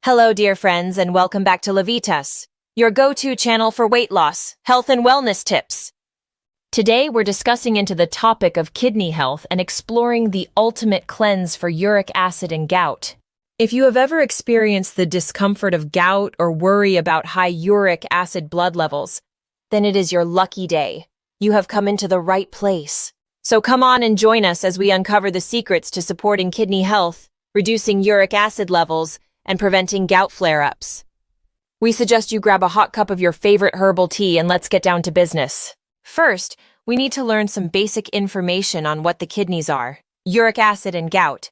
Hello, dear friends, and welcome back to Levitas, your go-to channel for weight loss, health, and wellness tips. Today, we're discussing into the topic of kidney health and exploring the ultimate cleanse for uric acid and gout. If you have ever experienced the discomfort of gout or worry about high uric acid blood levels, then it is your lucky day. You have come into the right place. So come on and join us as we uncover the secrets to supporting kidney health, reducing uric acid levels, and preventing gout flare-ups. We suggest you grab a hot cup of your favorite herbal tea and let's get down to business. First, we need to learn some basic information on what the kidneys are, uric acid and gout.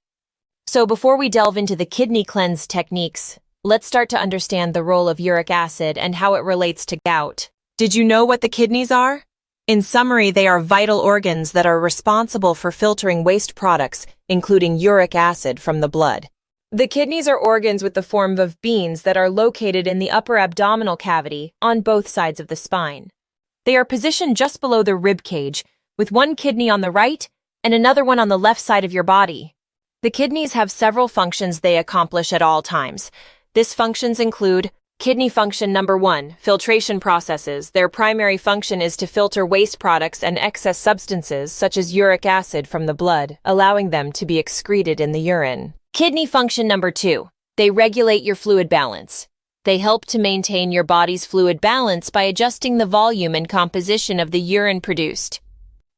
So before we delve into the kidney cleanse techniques, let's start to understand the role of uric acid and how it relates to gout. Did you know what the kidneys are? In summary, they are vital organs that are responsible for filtering waste products, including uric acid, from the blood. The kidneys are organs with the form of beans that are located in the upper abdominal cavity on both sides of the spine. They are positioned just below the rib cage, with one kidney on the right and another one on the left side of your body. The kidneys have several functions they accomplish at all times. These functions include kidney function number 1, filtration processes. Their primary function is to filter waste products and excess substances such as uric acid from the blood, allowing them to be excreted in the urine. Kidney function number 2, they regulate your fluid balance. They help to maintain your body's fluid balance by adjusting the volume and composition of the urine produced.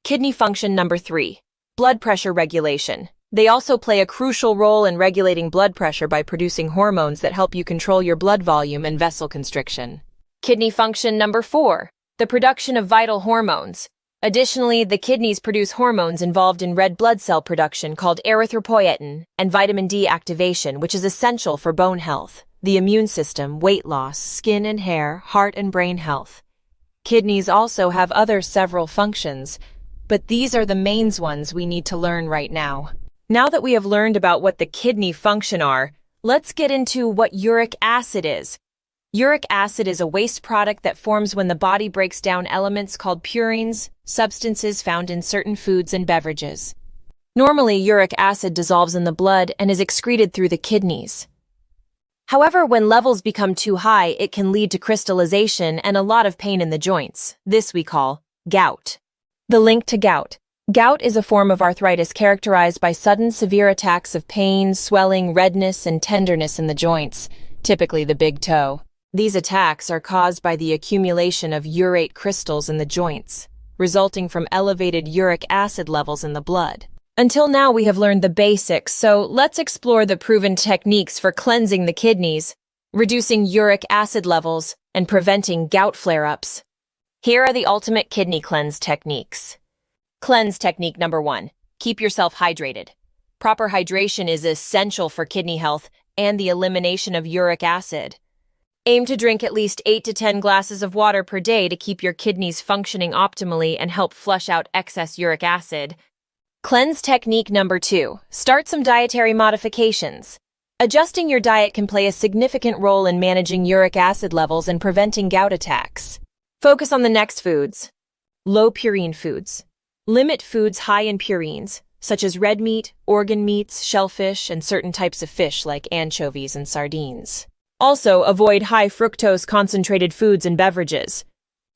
Kidney function number 3, blood pressure regulation. They also play a crucial role in regulating blood pressure by producing hormones that help you control your blood volume and vessel constriction. Kidney function number 4, the production of vital hormones. Additionally, the kidneys produce hormones involved in red blood cell production called erythropoietin and vitamin D activation, which is essential for bone health, the immune system, weight loss, skin and hair, heart and brain health. Kidneys also have other several functions, but these are the main ones we need to learn right now. Now that we have learned about what the kidney function are, let's get into what uric acid is. Uric acid is a waste product that forms when the body breaks down elements called purines, substances found in certain foods and beverages. Normally, uric acid dissolves in the blood and is excreted through the kidneys. However, when levels become too high, it can lead to crystallization and a lot of pain in the joints. This we call gout. The link to gout. Gout is a form of arthritis characterized by sudden severe attacks of pain, swelling, redness, and tenderness in the joints, typically the big toe. These attacks are caused by the accumulation of urate crystals in the joints, resulting from elevated uric acid levels in the blood. Until now, we have learned the basics, so let's explore the proven techniques for cleansing the kidneys, reducing uric acid levels, and preventing gout flare-ups. Here are the ultimate kidney cleanse techniques. Cleanse technique number 1, keep yourself hydrated. Proper hydration is essential for kidney health and the elimination of uric acid. Aim to drink at least 8 to 10 glasses of water per day to keep your kidneys functioning optimally and help flush out excess uric acid. Cleanse technique number 2, start some dietary modifications. Adjusting your diet can play a significant role in managing uric acid levels and preventing gout attacks. Focus on the next foods. Low purine foods. Limit foods high in purines, such as red meat, organ meats, shellfish, and certain types of fish like anchovies and sardines. Also, avoid high fructose concentrated foods and beverages.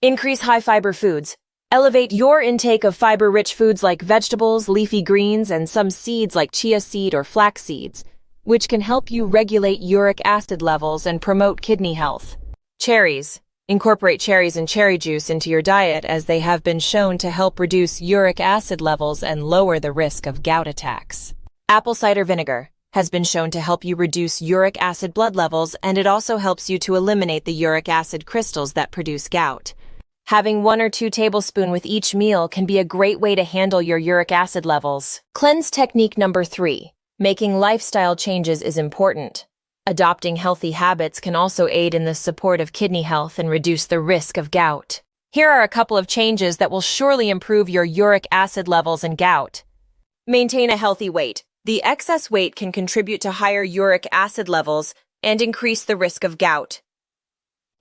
Increase high fiber foods. Elevate your intake of fiber-rich foods like vegetables, leafy greens, and some seeds like chia seed or flax seeds, which can help you regulate uric acid levels and promote kidney health. Cherries. Incorporate cherries and cherry juice into your diet as they have been shown to help reduce uric acid levels and lower the risk of gout attacks. Apple cider vinegar has been shown to help you reduce uric acid blood levels, and it also helps you to eliminate the uric acid crystals that produce gout. Having 1 or 2 tablespoons with each meal can be a great way to handle your uric acid levels. Cleanse technique number 3, making lifestyle changes is important. Adopting healthy habits can also aid in the support of kidney health and reduce the risk of gout. Here are a couple of changes that will surely improve your uric acid levels and gout. Maintain a healthy weight. The excess weight can contribute to higher uric acid levels and increase the risk of gout.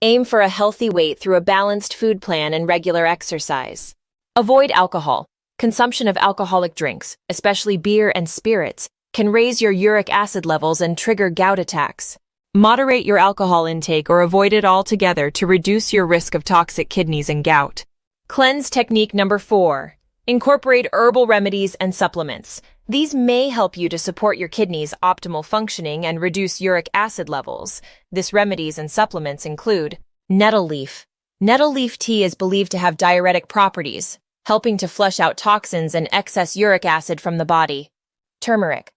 Aim for a healthy weight through a balanced food plan and regular exercise. Avoid alcohol. Consumption of alcoholic drinks, especially beer and spirits, can raise your uric acid levels and trigger gout attacks. Moderate your alcohol intake or avoid it altogether to reduce your risk of toxic kidneys and gout. Cleanse technique number 4. Incorporate herbal remedies and supplements. These may help you to support your kidneys' optimal functioning and reduce uric acid levels. These remedies and supplements include nettle leaf. Nettle leaf tea is believed to have diuretic properties, helping to flush out toxins and excess uric acid from the body. Turmeric.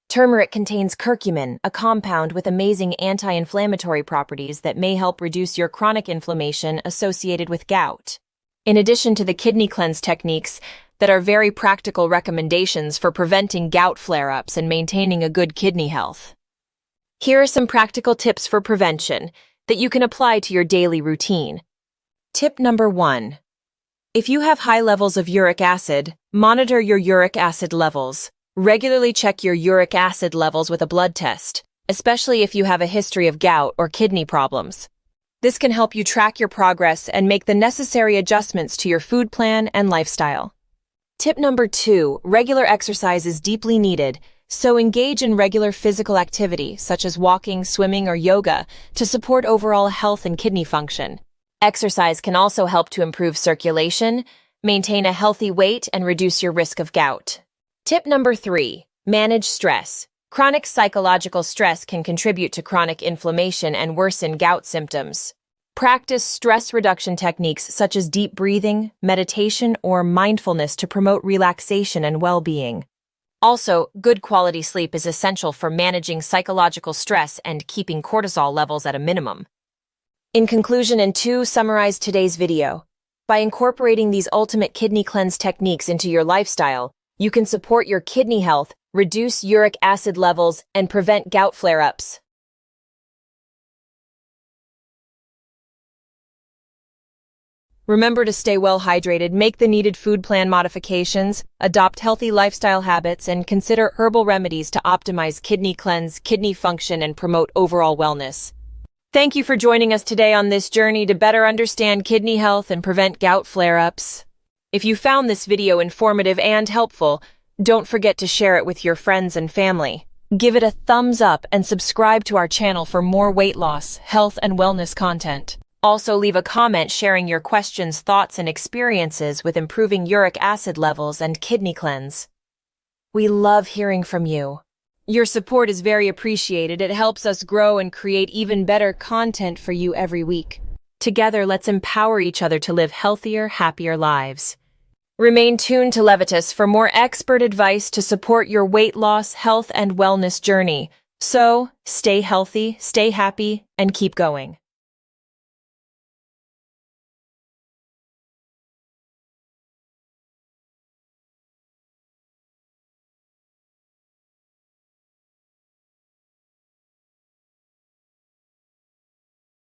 Turmeric contains curcumin, a compound with amazing anti-inflammatory properties that may help reduce your chronic inflammation associated with gout. In addition to the kidney cleanse techniques that are very practical recommendations for preventing gout flare-ups and maintaining a good kidney health. Here are some practical tips for prevention that you can apply to your daily routine. Tip number 1. If you have high levels of uric acid, monitor your uric acid levels. Regularly check your uric acid levels with a blood test, especially if you have a history of gout or kidney problems. This can help you track your progress and make the necessary adjustments to your food plan and lifestyle. Tip number 2, regular exercise is deeply needed, so engage in regular physical activity, such as walking, swimming, or yoga, to support overall health and kidney function. Exercise can also help to improve circulation, maintain a healthy weight, and reduce your risk of gout. Tip number 3, manage stress. Chronic psychological stress can contribute to chronic inflammation and worsen gout symptoms. Practice stress reduction techniques such as deep breathing, meditation, or mindfulness to promote relaxation and well-being. Also, good quality sleep is essential for managing psychological stress and keeping cortisol levels at a minimum. In conclusion, and to summarize today's video, by incorporating these ultimate kidney cleanse techniques into your lifestyle, you can support your kidney health, reduce uric acid levels, and prevent gout flare-ups. Remember to stay well hydrated, make the needed food plan modifications, adopt healthy lifestyle habits, and consider herbal remedies to optimize kidney cleanse, kidney function, and promote overall wellness. Thank you for joining us today on this journey to better understand kidney health and prevent gout flare-ups. If you found this video informative and helpful, don't forget to share it with your friends and family. Give it a thumbs up and subscribe to our channel for more weight loss, health, and wellness content. Also, leave a comment sharing your questions, thoughts, and experiences with improving uric acid levels and kidney cleanse. We love hearing from you. Your support is very appreciated. It helps us grow and create even better content for you every week. Together, let's empower each other to live healthier, happier lives. Remain tuned to Levitas for more expert advice to support your weight loss, health, and wellness journey. So, stay healthy, stay happy, and keep going.